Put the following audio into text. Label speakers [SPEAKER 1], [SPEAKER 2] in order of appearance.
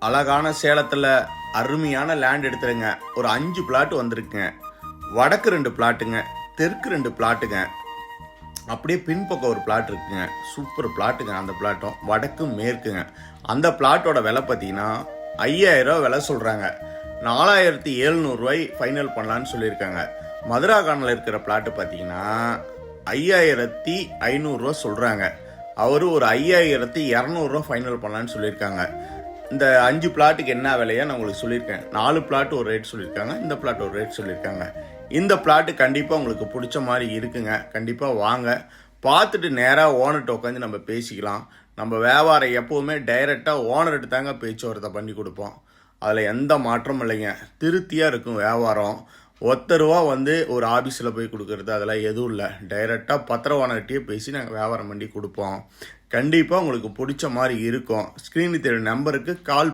[SPEAKER 1] அழகான சேலத்தில் அருமையான லேண்ட் எடுத்துருங்க. ஒரு 5 பிளாட் வந்திருக்குங்க. வடக்கு 2 பிளாட்டுங்க, தெற்கு 2 பிளாட்டுங்க, அப்படியே பின்பக்கம் ஒரு பிளாட் இருக்குங்க. சூப்பர் பிளாட்டுங்க. அந்த பிளாட்டும் வடக்கு மேற்குங்க. அந்த பிளாட்டோட விலை பார்த்தீங்கன்னா 5000 ரூபா விலை சொல்கிறாங்க. 4700 ஃபைனல் பண்ணலான்னு சொல்லியிருக்காங்க. மதுரா கார்னரில் இருக்கிற பிளாட்டு பார்த்தீங்கன்னா 5500 சொல்கிறாங்க. அவர் ஒரு 5200 ஃபைனல் பண்ணலான்னு சொல்லியிருக்காங்க. இந்த 5 பிளாட்டுக்கு என்ன விலையா நான் உங்களுக்கு சொல்லியிருக்கேன். 4 பிளாட் ஒரு ரேட் சொல்லியிருக்காங்க, இந்த பிளாட் ஒரு ரேட் சொல்லியிருக்காங்க. இந்த பிளாட்டு கண்டிப்பாக உங்களுக்கு பிடிச்ச மாதிரி இருக்குங்க. கண்டிப்பாக வாங்க, பார்த்துட்டு நேராக ஓனர்கிட்ட உட்காந்து நம்ம பேசிக்கலாம். நம்ம வியாபாரம் எப்போவுமே டைரெக்டாக ஓனர்கிட்ட தாங்க பேச்சுவார்த்தை பண்ணி கொடுப்போம். அதில் எந்த மாற்றமும் இல்லைங்க. திருப்தியாக இருக்கும் வியாபாரம். ஒத்தருவா ஒரு ஆஃபீஸில் போய் கொடுக்கறது அதெல்லாம் எதுவும் இல்லை. டைரெக்டாக பத்திரவானர்கிட்டயே பேசி நாங்கள் வியாபாரம் பண்ணி கொடுப்போம். கண்டிப்பாக உங்களுக்கு பிடிச்ச மாதிரி இருக்கும். ஸ்க்ரீனில் தெரியும் நம்பருக்கு கால்